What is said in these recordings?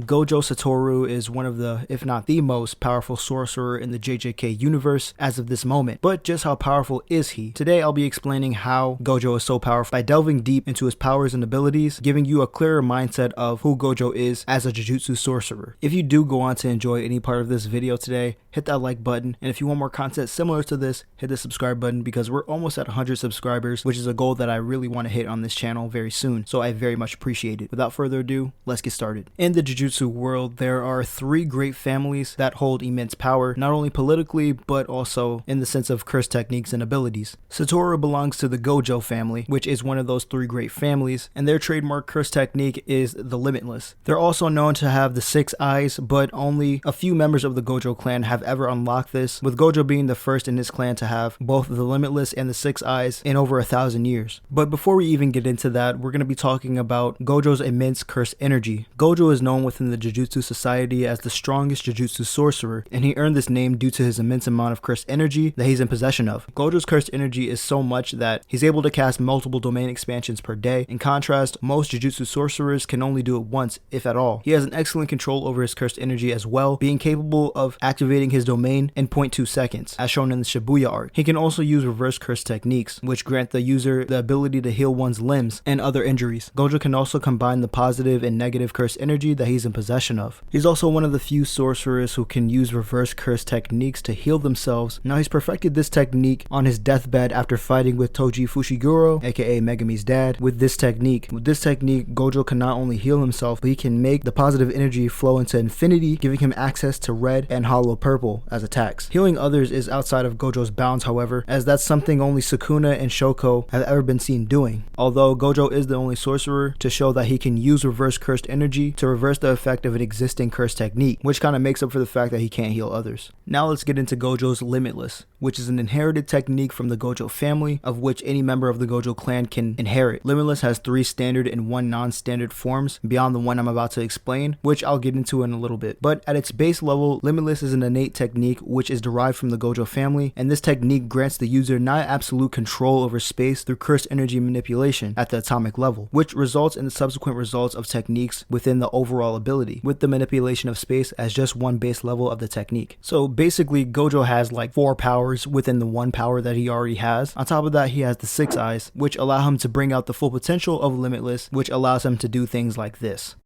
Gojo Satoru is one of the, if not the most powerful sorcerer in the JJK universe as of this moment. But just how powerful is he? Today I'll be explaining how Gojo is so powerful by delving deep into his powers and abilities, giving you a clearer mindset of who Gojo is as a Jujutsu sorcerer. If you do go on to enjoy any part of this video today, hit that like button, and if you want more content similar to this, hit the subscribe button because we're almost at 100 subscribers, which is a goal that I really want to hit on this channel very soon, so I very much appreciate it. Without further ado, let's get started. In the Jujutsu world, there are three great families that hold immense power, not only politically, but also in the sense of curse techniques and abilities. Satoru belongs to the Gojo family, which is one of those three great families, and their trademark curse technique is the Limitless. They're also known to have the 6 eyes, but only a few members of the Gojo clan have ever unlocked this, with Gojo being the first in his clan to have both the Limitless and the 6 eyes in over 1,000 years. But before we even get into that, we're going to be talking about Gojo's immense curse energy. Gojo is known within the Jujutsu society as the strongest Jujutsu sorcerer, and he earned this name due to his immense amount of cursed energy that he's in possession of. Gojo's cursed energy is so much that he's able to cast multiple domain expansions per day. In contrast, most Jujutsu sorcerers can only do it once, if at all. He has an excellent control over his cursed energy as well, being capable of activating his domain in 0.2 seconds, as shown in the Shibuya arc. He can also use reverse curse techniques, which grant the user the ability to heal one's limbs and other injuries. Gojo can also combine the positive and negative curse energy that he's in possession of. He's also one of the few sorcerers who can use reverse curse techniques to heal themselves. Now, he's perfected this technique on his deathbed after fighting with Toji Fushiguro, aka Megami's dad, with this technique. With this technique, Gojo can not only heal himself, but he can make the positive energy flow into infinity, giving him access to red and hollow purple as attacks. Healing others is outside of Gojo's bounds, however, as that's something only Sukuna and Shoko have ever been seen doing. Although Gojo is the only sorcerer to show that he can use reverse cursed energy to reverse the effect of an existing curse technique, which kind of makes up for the fact that he can't heal others. Now let's get into Gojo's Limitless, which is an inherited technique from the Gojo family, of which any member of the Gojo clan can inherit. Limitless has 3 standard and 1 non-standard forms beyond the one I'm about to explain, which I'll get into in a little bit. But at its base level, Limitless is an innate technique which is derived from the Gojo family, and this technique grants the user not absolute control over space through cursed energy manipulation at the atomic level, which results in the subsequent results of techniques within the overall ability, with the manipulation of space as just one base level of the technique. So basically, Gojo has like 4 powers within the 1 power that he already has. On top of that, he has the 6 eyes, which allow him to bring out the full potential of Limitless, which allows him to do things like this.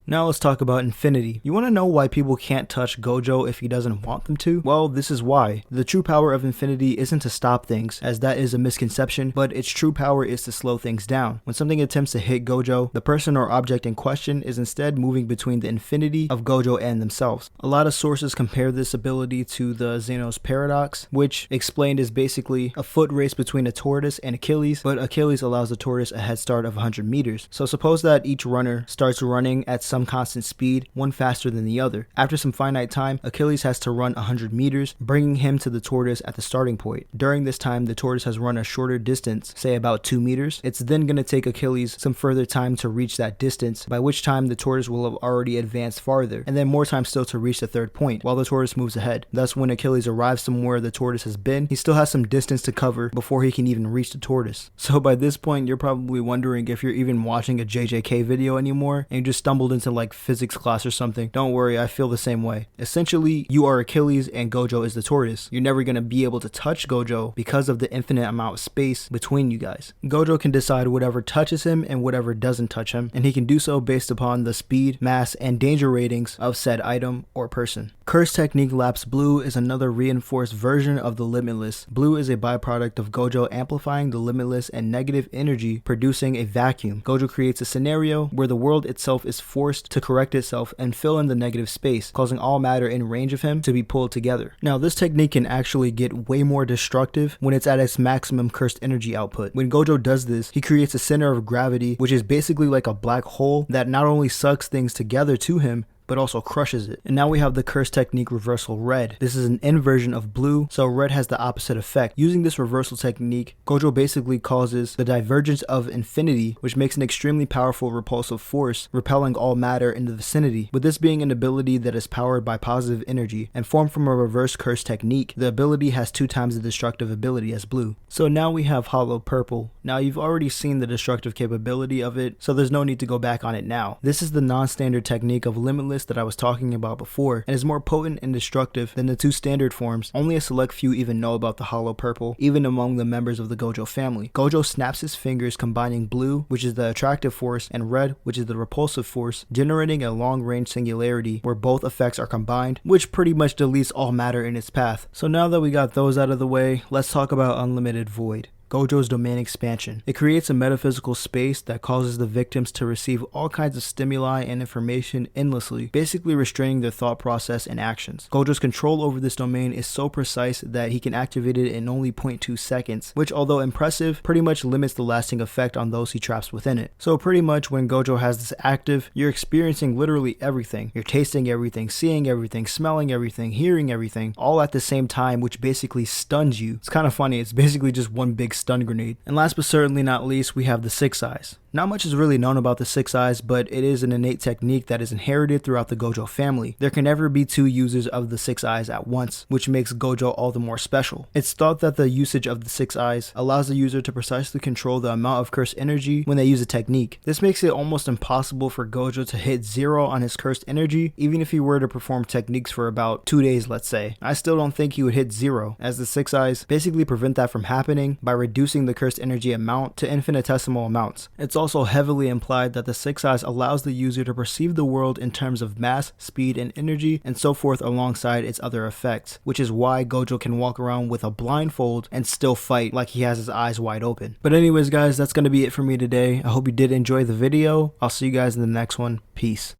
Now let's talk about infinity. You want to know why people can't touch Gojo if he doesn't want them to? Well, this is why. The true power of infinity isn't to stop things, as that is a misconception, but its true power is to slow things down. When something attempts to hit Gojo, the person or object in question is instead moving between the infinity of Gojo and themselves. A lot of sources compare this ability to the Zeno's paradox, which explained is basically a foot race between a tortoise and Achilles, but Achilles allows the tortoise a head start of 100 meters. So suppose that each runner starts running at some constant speed, one faster than the other. After some finite time, Achilles has to run 100 meters, bringing him to the tortoise at the starting point. During this time, the tortoise has run a shorter distance, say about 2 meters. It's then going to take Achilles some further time to reach that distance, by which time the tortoise will have already advanced farther, and then more time still to reach the 3rd point, while the tortoise moves ahead. Thus, when Achilles arrives somewhere the tortoise has been, he still has some distance to cover before he can even reach the tortoise. So by this point, you're probably wondering if you're even watching a JJK video anymore, and you just stumbled into like physics class or something. Don't worry, I feel the same way. Essentially, you are Achilles and Gojo is the tortoise. You're never going to be able to touch Gojo because of the infinite amount of space between you guys. Gojo can decide whatever touches him and whatever doesn't touch him, and he can do so based upon the speed, mass, and danger ratings of said item or person. Curse Technique Lapse Blue is another reinforced version of the Limitless. Blue is a byproduct of Gojo amplifying the Limitless and negative energy, producing a vacuum. Gojo creates a scenario where the world itself is forced to correct itself and fill in the negative space, causing all matter in range of him to be pulled together. Now, this technique can actually get way more destructive when it's at its maximum cursed energy output. When Gojo does this, he creates a center of gravity, which is basically like a black hole that not only sucks things together to him, but also crushes it. And now we have the curse technique reversal red. This is an inversion of blue, so red has the opposite effect. Using this reversal technique, Gojo basically causes the divergence of infinity, which makes an extremely powerful repulsive force, repelling all matter in the vicinity. With this being an ability that is powered by positive energy and formed from a reverse curse technique, the ability has 2 times the destructive ability as blue. So now we have hollow purple. Now you've already seen the destructive capability of it, so there's no need to go back on it now. This is the non-standard technique of Limitless that I was talking about before, and is more potent and destructive than the 2 standard forms. Only a select few even know about the hollow purple, even among the members of the Gojo family. Gojo snaps his fingers, combining blue, which is the attractive force, and red, which is the repulsive force, generating a long-range singularity where both effects are combined, which pretty much deletes all matter in its path. So now that we got those out of the way, let's talk about Unlimited Void. Gojo's domain expansion. It creates a metaphysical space that causes the victims to receive all kinds of stimuli and information endlessly, basically restraining their thought process and actions. Gojo's control over this domain is so precise that he can activate it in only 0.2 seconds, which, although impressive, pretty much limits the lasting effect on those he traps within it. So pretty much when Gojo has this active, you're experiencing literally everything. You're tasting everything, seeing everything, smelling everything, hearing everything, all at the same time, which basically stuns you. It's kind of funny, it's basically just one big stun grenade. And last but certainly not least, we have the 6 eyes. Not much is really known about the 6 eyes, but it is an innate technique that is inherited throughout the Gojo family. There can never be 2 users of the 6 eyes at once, which makes Gojo all the more special. It's thought that the usage of the 6 eyes allows the user to precisely control the amount of cursed energy when they use a technique. This makes it almost impossible for Gojo to hit 0 on his cursed energy, even if he were to perform techniques for about 2 days, let's say. I still don't think he would hit 0, as the 6 eyes basically prevent that from happening by reducing the cursed energy amount to infinitesimal amounts. It's also heavily implied that the 6 eyes allows the user to perceive the world in terms of mass, speed, and energy, and so forth alongside its other effects, which is why Gojo can walk around with a blindfold and still fight like he has his eyes wide open. But anyways guys, that's going to be it for me today. I hope you did enjoy the video. I'll see you guys in the next one. Peace.